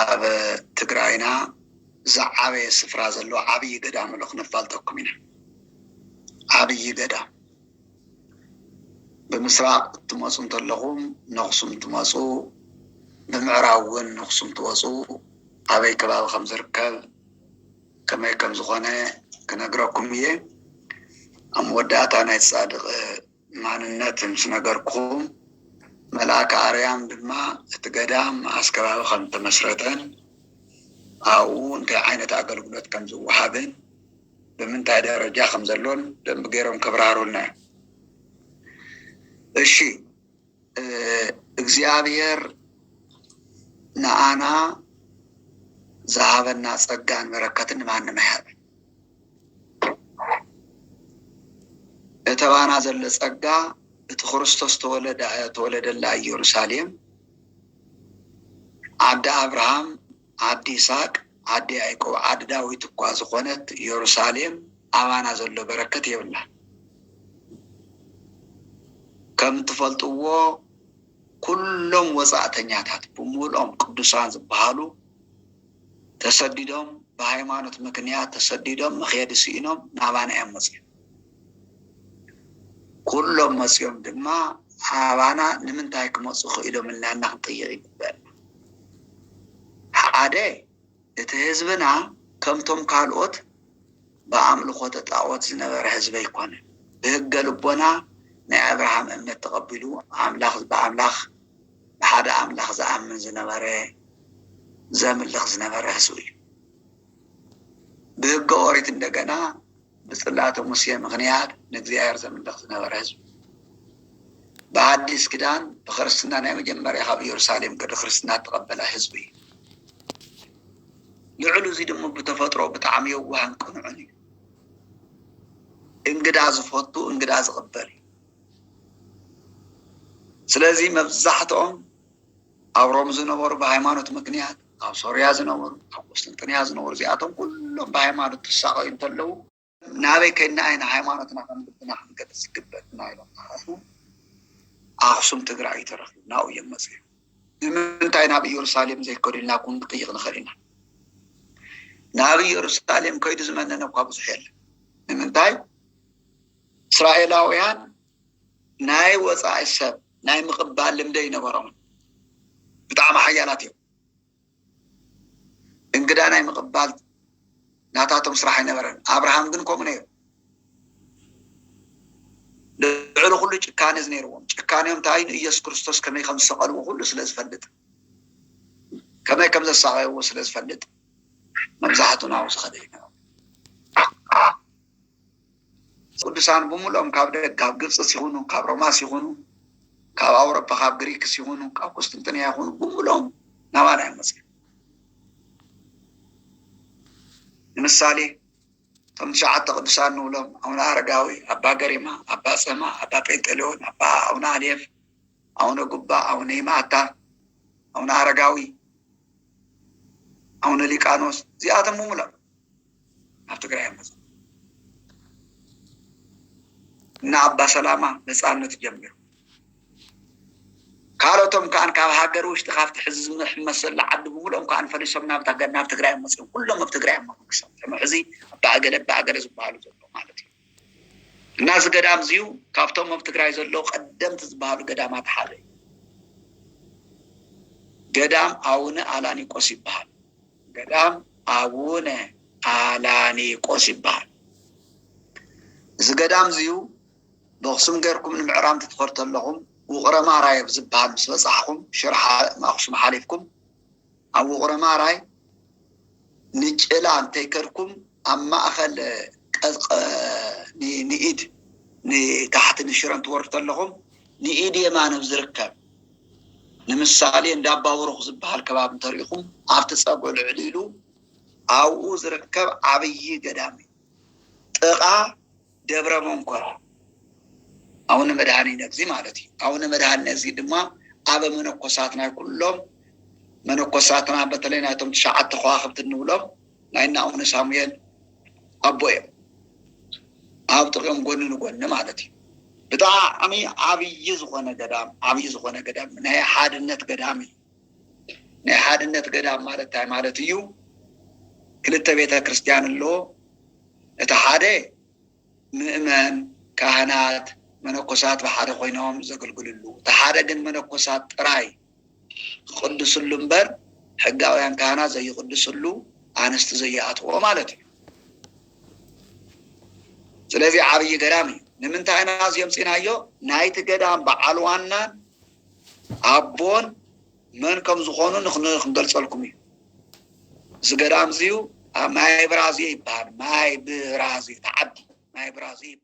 ኣብ ትግራይና ዝዓበየ ስፍራ ዘሎ ዓብይ ገዳም ኣሎ ክነፋልጠኩም ኢና ዓብይ ገዳም ብምስራቅ ትመፁ እንተለኹም ንአክሱም ትመፁ ብምዕራብ እውን ንአክሱም ትወፁ ኣበይ ከባቢ ከም ዝርከብ ከመይ ከም ዝኾነ ክነግረኩም እየ ኣብ መወዳእታ ናይ ጻድቕ ማንነት ምስ ነገርኩም መልአከ ኣርያም ድማ እቲ ገዳም ኣስከባቢ ከም ተመስረተን ኣብኡ እንታይ ዓይነት ኣገልግሎት ከም ዝወሃብን ብምንታይ ደረጃ ከም ዘሎን ደንብ ገይሮም ከብራሩልና እሺ እግዚአብሔር ንኣና ዝሃበና ጸጋን በረከትን ማንም ኣይሃብን እተባና ዘሎ ጸጋ እቲ ክርስቶስ ተወለደላ ኢየሩሳሌም ዓዲ አብርሃም ዓዲ ይስሐቅ ዓዲ ያዕቆብ ዓዲ ዳዊት እኳ ዝኾነት ኢየሩሳሌም ኣባና ዘሎ በረከት የብላ ከም ትፈልጥዎ ኩሎም ወጻእተኛታት ብምሉኦም ቅዱሳን ዝበሃሉ ተሰዲዶም በሃይማኖት ምክንያት ተሰዲዶም መኽየዲ ስኢኖም ናባና እዮም መፅኦም ኩሎም መፅኦም ድማ ኣባና ንምንታይ ክመፁ ክኢሎም ኢልና ክንጥይቕ ይግባእ ሓደ እቲ ህዝብና ከምቶም ካልኦት በኣምልኾተ ጣዖት ዝነበረ ህዝቢ ኣይኮነን ብህገ ልቦና ናይ አብርሃም እምነት ተቐቢሉ ኣምላኽ ብኣምላኽ ብሓደ ኣምላኽ ዝኣምን ዝነበረ ዘምልኽ ዝነበረ ህዝቢ እዩ ብህገ ኦሪት እንደገና ብጽላተ ሙሴ ምክንያት ንእግዚአብሔር ዘምልኽ ዝነበረ ህዝቢ በአዲስ ኪዳን በክርስትና ናይ መጀመርያ ካብ ኢየሩሳሌም ቅዲ ክርስትና ተቐበለ ህዝቢ ልዕሉ እዚ ድማ ብተፈጥሮ ብጣዕሚ የዋህን ቅኑዕን እዩ እንግዳ ዝፈቱ እንግዳ ዝቕበል ስለዚህ መብዛሕትኦም ኣብ ሮም ዝነበሩ በሃይማኖት ምክንያት ኣብ ሶርያ ዝነበሩ ኣብ ቁስጥንጥንያ ዝነበሩ እዚኣቶም ኩሎም በሃይማኖት ተሳቀዩ እንተለዉ ናበይ ከይድና ኣይና ሃይማኖትና ከምግብና ክንገድስ ይግበአና ኢሎም ተሓስቡ ኣክሱም ትግራይ ተረኺብና እዮም መፅኦም ንምንታይ ናብ ኢየሩሳሌም ዘይከዱ ኢልና ክንጥይቕ ንኽእል ኢና ናብ ኢየሩሳሌም ከይዱ ዝመነነ እኳ ብዙሕ የለን ንምንታይ እስራኤላውያን ናይ ወፃኢ ሰብ ናይ ምቕባል ልምዲ ይነበሮም ብጣዕሚ ሓያላት እዮም እንግዳ ናይ ምቕባል ናታቶም ስራሕ ይነበረን አብርሃም ግን ከምኡ ነይሩ ልዕሊ ኩሉ ጭካኔ ዝነይርዎም ጭካኔዮም እንታይ ኢየሱስ ክርስቶስ ከመይ ከም ዝሰቐልዎ ኩሉ ስለ ዝፈልጥ ከመይ ከም ዘሳቀይዎ ስለ ዝፈልጥ መብዛሕትኡ ናብኡ ዝኸደ ይነበሩ ቅዱሳን ብምሉኦም ካብ ደገ ካብ ግብፂ ሲሆኑ ካብ ሮማስ ይኹኑ ካብ ኣውሮፓ ካብ ግሪክ ሲሆኑ ካብ ቁስጥንጥንያ ይኹኑ ብምሉኦም ናባና እዮም መፅኦም ንምሳሌ እቶም ትሽዓተ ቅዱሳን ንብሎም ኣቡነ ኣረጋዊ ኣባ ገሪማ ኣባ ፀማ ኣባ ጴንጤሌዎን ኣባ ኣቡነ ኣልየፍ ኣቡነ ጉባ ኣቡነ ይማእታ ኣቡነ ኣረጋዊ ኣቡነ ሊቃኖስ እዚኣቶም ብምሉኦም ኣብ ትግራይ እዮም መፅኦም እና ኣባ ሰላማ ነፃነት ጀሚሩ ካልኦቶም ከዓን ካብ ሃገር ውሽጢ ካብቲ ሕዚ ዝምሕመሰላ ዓዲ ብምሉኦም ከዓን ፈሊሶም ናብ ትግራይ መፅኦም ኩሎም ኣብ ትግራይ መክሰም ሕዚ ኣባገለ ዝበሃሉ ዘሎ ማለት እዩ እና እዚ ገዳም እዚዩ ካብቶም ኣብ ትግራይ ዘለዉ ቀደምቲ ዝበሃሉ ገዳማት ሓደ እዩ ገዳም ኣቡነ ኣላኒቆስ ይበሃል ገዳም ኣቡነ ኣላኒቆስ ይበሃል እዚ ገዳም እዚዩ ብኣክሱም ገይርኩም ንምዕራም ትትኸዱ ኣለኹም ውቕረ ማራይ ዝብሃል ምስ በፃሕኩም ሽርሓ ኣክሱም ሓሊፍኩም ኣብ ውቕረ ማራይ ንጭላ እንተይከድኩም ኣብ ማእኸል ንኢድ ንታሕቲ ንሽረ እንትወርዱ ኣለኹም ንኢድ የማን ዝርከብ ንምሳሌ እንዳ ኣባውሩኽ ዝበሃል ከባቢ እንተሪኢኹም ኣብቲ ፀጉዑ ልዕሊ ኢሉ ኣብኡ ዝርከብ ዓብይ ገዳም እዩ ጥቓ ደብረ መንኮራ ኣቡነ መድኃኒነ እዚ ማለት እዩ ኣቡነ መድኃኒነ እዚ ድማ ኣበ መነኮሳትና ኩሎም መነኮሳትና በተለይ ናይቶም ትሽዓተ ከዋኽብቲ ንብሎም ናይና ኣቡነ ሳሙኤል ኣቦ እዮም ኣብ ጥቕኦም ጎኒ ንጎኒ ማለት እዩ ብጣዕሚ ዓብይ ዝኾነ ገዳም ናይ ሓድነት ገዳም እዩ نحادنة قدام مالتها مالتيو كلتا بيتا كريستيان اللو اتحادي مؤمن كهنات منقصات بحادة خوينهم زقل قللو تحادي قن منقصات راي قدس اللنبر حقاويان كهنات زي قدس اللو آنست زيات ومالتي سلافي عبي قرامي نمنتهي ناس يمسين هايو نايت قدام بعالوانا عبون من كم زخونو نخندل سالكمي زقدام زيو ماي برازي يبان ماي برازي تعدي ماي برازي